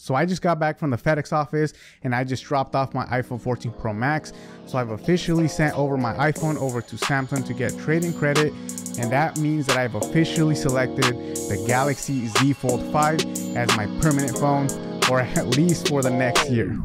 So I just got back from the FedEx office and I just dropped off my iPhone 14 Pro Max. So I've officially sent over my iPhone over to Samsung to get trade-in credit. And that means that I've officially selected the Galaxy Z Fold 5 as my permanent phone, or at least for the next year.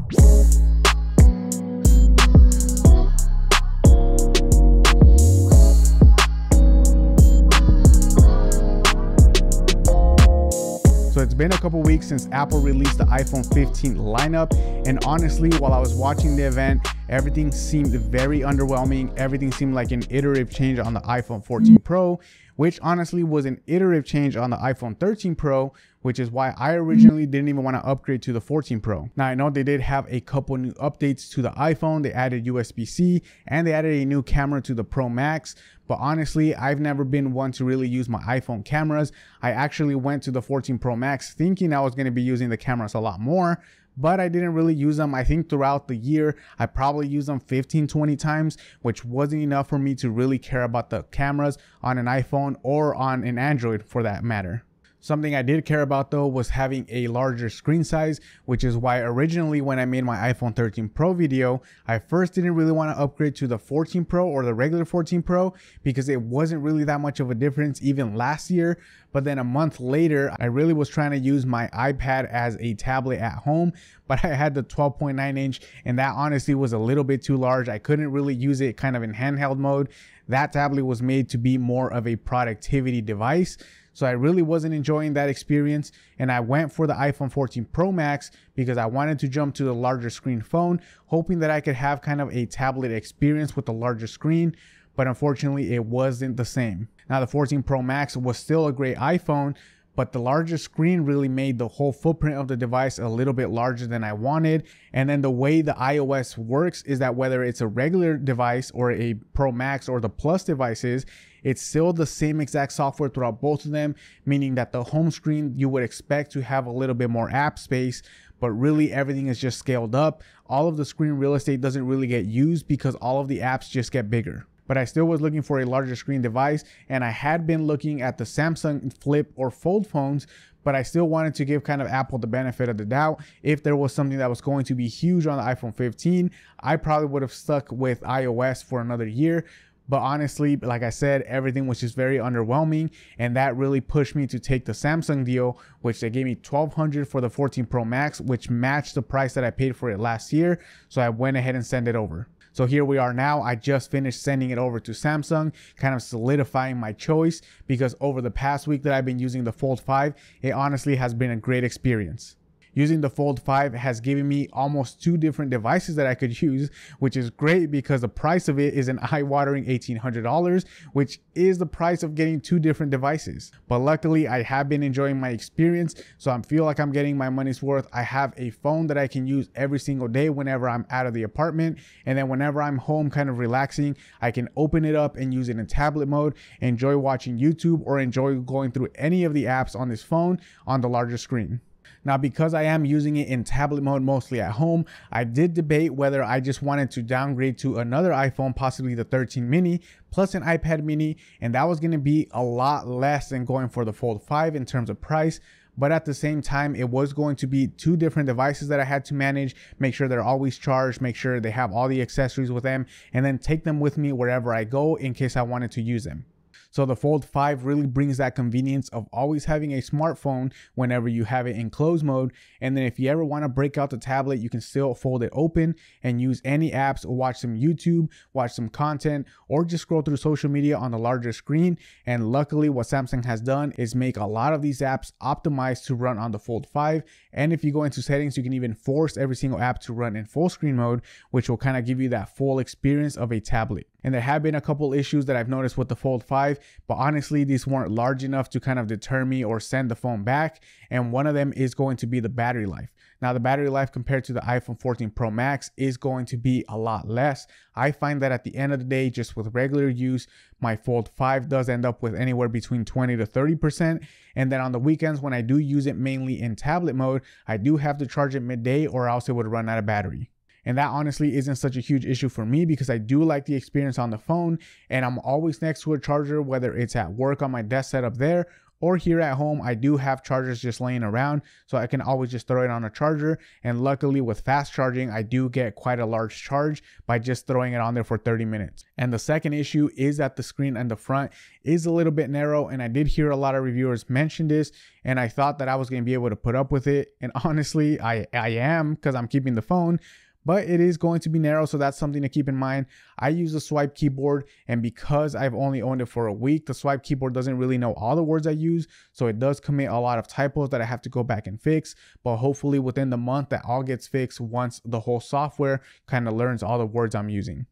So it's been a couple weeks since Apple released the iPhone 15 lineup, and honestly, while I was watching the event, everything seemed very underwhelming. Everything seemed like an iterative change on the iPhone 14 Pro, which honestly was an iterative change on the iPhone 13 Pro, which is why I originally didn't even want to upgrade to the 14 Pro. Now I know they did have a couple new updates to the iPhone. They added USB-C and they added a new camera to the Pro Max. But honestly, I've never been one to really use my iPhone cameras. I actually went to the 14 Pro Max thinking I was going to be using the cameras a lot more, but I didn't really use them. I think throughout the year, I probably used them 15-20 times, which wasn't enough for me to really care about the cameras on an iPhone or on an Android for that matter. Something I did care about though was having a larger screen size, which is why originally when I made my iPhone 13 Pro video, I first didn't really want to upgrade to the 14 Pro or the regular 14 Pro because it wasn't really that much of a difference even last year. But then a month later, I really was trying to use my iPad as a tablet at home, but I had the 12.9 inch and that honestly was a little bit too large. I couldn't really use it kind of in handheld mode. That tablet was made to be more of a productivity device. So I really wasn't enjoying that experience, and I went for the iPhone 14 Pro Max because I wanted to jump to the larger screen phone, hoping that I could have kind of a tablet experience with the larger screen, but unfortunately it wasn't the same. Now the 14 Pro Max was still a great iPhone, but the larger screen really made the whole footprint of the device a little bit larger than I wanted. And then the way the iOS works is that whether it's a regular device or a Pro Max or the Plus devices, it's still the same exact software throughout both of them, meaning that the home screen you would expect to have a little bit more app space, but really everything is just scaled up. All of the screen real estate doesn't really get used because all of the apps just get bigger. But I still was looking for a larger screen device, and I had been looking at the Samsung Flip or Fold phones, but I still wanted to give kind of Apple the benefit of the doubt. If there was something that was going to be huge on the iPhone 15, I probably would have stuck with iOS for another year. But honestly, like I said, everything was just very underwhelming, and that really pushed me to take the Samsung deal, which they gave me $1,200 for the 14 Pro Max, which matched the price that I paid for it last year. So I went ahead and sent it over. So here we are now. I just finished sending it over to Samsung, kind of solidifying my choice, because over the past week that I've been using the Fold 5, it honestly has been a great experience. Using the Fold 5 has given me almost 2 different devices that I could use, which is great because the price of it is an eye-watering $1,800, which is the price of getting 2 different devices. But luckily, I have been enjoying my experience, so I feel like I'm getting my money's worth. I have a phone that I can use every single day whenever I'm out of the apartment, and then whenever I'm home kind of relaxing, I can open it up and use it in tablet mode, enjoy watching YouTube, or enjoy going through any of the apps on this phone on the larger screen. Now, because I am using it in tablet mode mostly at home, I did debate whether I just wanted to downgrade to another iPhone, possibly the 13 mini, plus an iPad mini, and that was going to be a lot less than going for the Fold 5 in terms of price. But at the same time, it was going to be 2 different devices that I had to manage, make sure they're always charged, make sure they have all the accessories with them, and then take them with me wherever I go in case I wanted to use them. So the Fold 5 really brings that convenience of always having a smartphone whenever you have it in closed mode. And then if you ever want to break out the tablet, you can still fold it open and use any apps or watch some YouTube, watch some content, or just scroll through social media on the larger screen. And luckily what Samsung has done is make a lot of these apps optimized to run on the Fold 5. And if you go into settings, you can even force every single app to run in full screen mode, which will kind of give you that full experience of a tablet. And there have been a couple issues that I've noticed with the Fold 5, but honestly, these weren't large enough to kind of deter me or send the phone back. And one of them is going to be the battery life. Now, the battery life compared to the iPhone 14 Pro Max is going to be a lot less. I find that at the end of the day, just with regular use, my Fold 5 does end up with anywhere between 20 to 30%. And then on the weekends, when I do use it mainly in tablet mode, I do have to charge it midday or else it would run out of battery. And that honestly isn't such a huge issue for me because I do like the experience on the phone, and I'm always next to a charger, whether it's at work on my desk setup there Or here at home, I do have chargers just laying around, so I can always just throw it on a charger. And luckily with fast charging, I do get quite a large charge by just throwing it on there for 30 minutes. And the second issue is that the screen in the front is a little bit narrow, and I did hear a lot of reviewers mention this, and I thought that I was going to be able to put up with it. And honestly, I am, because I'm keeping the phone. But it is going to be narrow, so that's something to keep in mind. I use a swipe keyboard, and because I've only owned it for a week, the swipe keyboard doesn't really know all the words I use, so it does commit a lot of typos that I have to go back and fix. But hopefully within the month that all gets fixed once the whole software kind of learns all the words I'm using.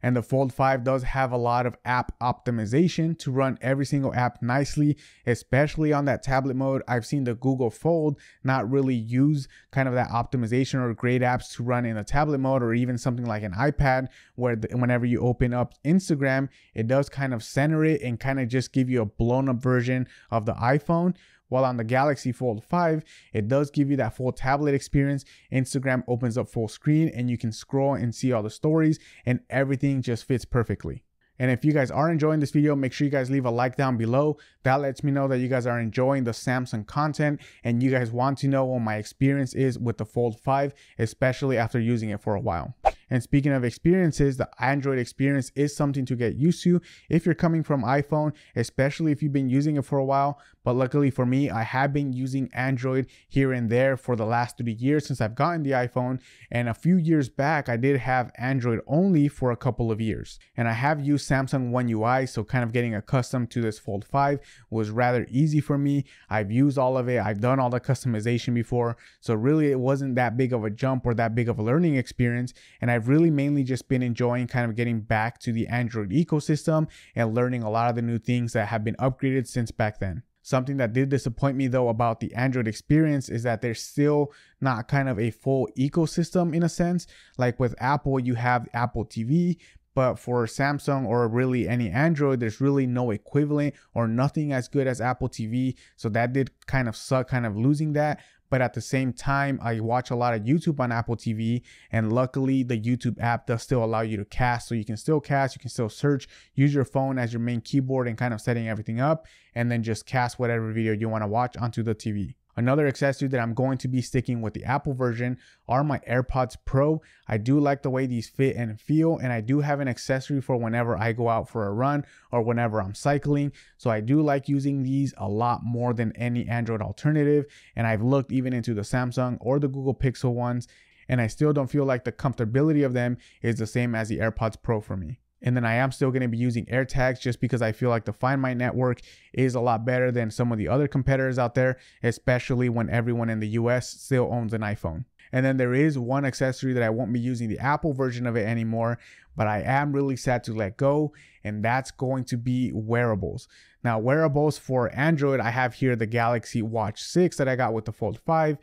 And the Fold 5 does have a lot of app optimization to run every single app nicely, especially on that tablet mode. I've seen the Google Fold not really use kind of that optimization or great apps to run in a tablet mode, or even something like an iPad where whenever you open up Instagram, it does kind of center it and kind of just give you a blown up version of the iPhone. While on the Galaxy Fold 5, it does give you that full tablet experience. Instagram opens up full screen and you can scroll and see all the stories, and everything just fits perfectly. And if you guys are enjoying this video, make sure you guys leave a like down below. That lets me know that you guys are enjoying the Samsung content and you guys want to know what my experience is with the Fold 5, especially after using it for a while. And speaking of experiences, the Android experience is something to get used to if you're coming from iPhone, especially if you've been using it for a while. But luckily for me, I have been using Android here and there for the last 3 years since I've gotten the iPhone. And a few years back, I did have Android only for a couple of years. And I have used Samsung One UI, so kind of getting accustomed to this Fold 5 was rather easy for me. I've used all of it. I've done all the customization before. So really it wasn't that big of a jump or that big of a learning experience. And I've really mainly just been enjoying kind of getting back to the Android ecosystem and learning a lot of the new things that have been upgraded since back then. Something that did disappoint me though about the Android experience is that there's still not kind of a full ecosystem in a sense. Like with Apple, you have Apple TV, but for Samsung or really any Android, there's really no equivalent or nothing as good as Apple TV. So that did kind of suck, kind of losing that. But at the same time, I watch a lot of YouTube on Apple TV, and luckily the YouTube app does still allow you to cast. So you can still cast, you can still search, use your phone as your main keyboard and kind of setting everything up, and then just cast whatever video you want to watch onto the TV. Another accessory that I'm going to be sticking with the Apple version are my AirPods Pro. I do like the way these fit and feel, and I do have an accessory for whenever I go out for a run or whenever I'm cycling. So I do like using these a lot more than any Android alternative, and I've looked even into the Samsung or the Google Pixel ones, and I still don't feel like the comfortability of them is the same as the AirPods Pro for me. And then I am still going to be using AirTags just because I feel like the Find My network is a lot better than some of the other competitors out there, especially when everyone in the US still owns an iPhone. And then there is one accessory that I won't be using the Apple version of it anymore, but I am really sad to let go, and that's going to be wearables. Now, wearables for Android, I have here the Galaxy Watch 6 that I got with the Fold 5.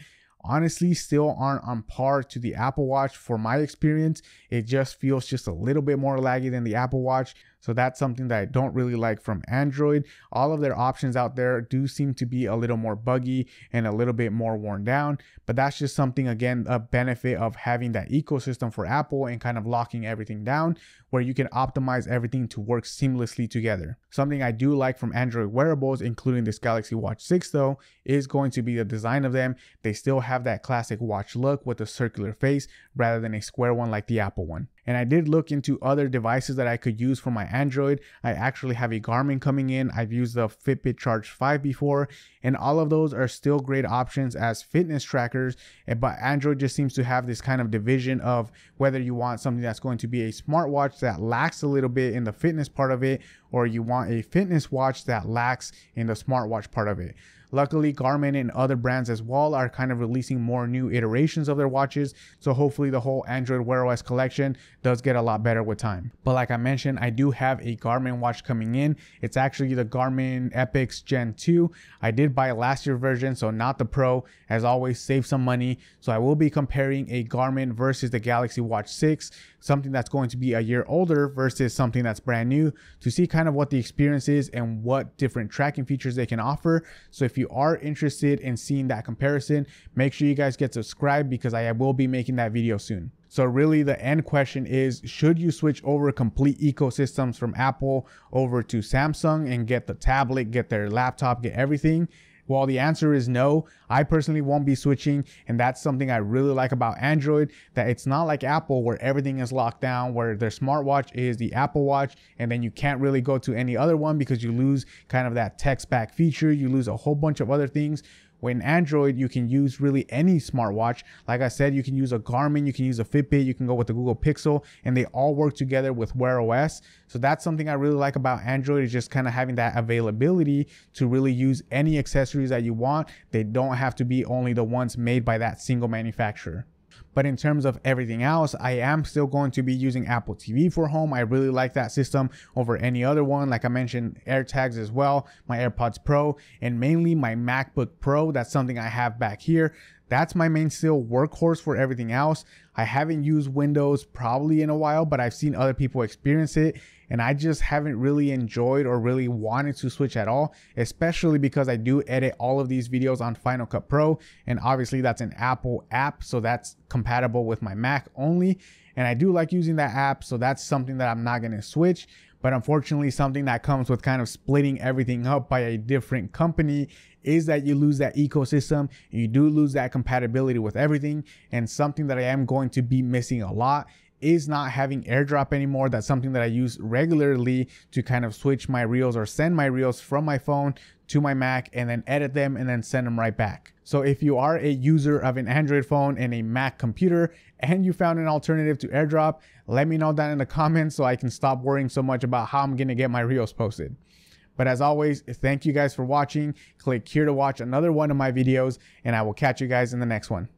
Honestly, still aren't on par to the Apple Watch for my experience. It just feels just a little bit more laggy than the Apple Watch. So that's something that I don't really like from Android. All of their options out there do seem to be a little more buggy and a little bit more worn down. But that's just something, again, a benefit of having that ecosystem for Apple and kind of locking everything down where you can optimize everything to work seamlessly together. Something I do like from Android wearables, including this Galaxy Watch 6 though, is going to be the design of them. They still have that classic watch look with a circular face rather than a square one like the Apple one. And I did look into other devices that I could use for my Android. I actually have a Garmin coming in. I've used the Fitbit Charge 5 before, and all of those are still great options as fitness trackers. But Android just seems to have this kind of division of whether you want something that's going to be a smartwatch that lacks a little bit in the fitness part of it, or you want a fitness watch that lacks in the smartwatch part of it. Luckily, Garmin and other brands as well are kind of releasing more new iterations of their watches. So hopefully the whole Android Wear OS collection does get a lot better with time. But like I mentioned, I do have a Garmin watch coming in. It's actually the Garmin Epix Gen 2. I did buy last year's version, so not the Pro. As always, save some money. So I will be comparing a Garmin versus the Galaxy Watch 6, something that's going to be a year older versus something that's brand new, to see kind of what the experience is and what different tracking features they can offer. So if if you are interested in seeing that comparison, make sure you guys get subscribed because I will be making that video soon. So really the end question is, should you switch over complete ecosystems from Apple over to Samsung and get the tablet, get their laptop, get everything? Well, the answer is no. I personally won't be switching, and that's something I really like about Android, that it's not like Apple where everything is locked down, where their smartwatch is the Apple Watch, and then you can't really go to any other one because you lose kind of that text back feature, you lose a whole bunch of other things. When Android, you can use really any smartwatch. Like I said, you can use a Garmin, you can use a Fitbit, you can go with the Google Pixel, and they all work together with Wear OS. So that's something I really like about Android, is just kind of having that availability to really use any accessories that you want. They don't have to be only the ones made by that single manufacturer. But in terms of everything else, I am still going to be using Apple TV for home. I really like that system over any other one. Like I mentioned, AirTags as well, my AirPods Pro, and mainly my MacBook Pro. That's something I have back here. That's my main still workhorse for everything else. I haven't used Windows probably in a while, but I've seen other people experience it, and I just haven't really enjoyed or really wanted to switch at all, especially because I do edit all of these videos on Final Cut Pro, and obviously that's an Apple app, so that's compatible with my Mac only, and I do like using that app, so that's something that I'm not going to switch. But unfortunately, something that comes with kind of splitting everything up by a different company is that you lose that ecosystem. You do lose that compatibility with everything. And something that I am going to be missing a lot is not having AirDrop anymore. That's something that I use regularly to kind of switch my reels or send my reels from my phone to my Mac and then edit them and then send them right back. So if you are a user of an Android phone and a Mac computer and you found an alternative to AirDrop, let me know down in the comments so I can stop worrying so much about how I'm going to get my reels posted. But as always, thank you guys for watching. Click here to watch another one of my videos, and I will catch you guys in the next one.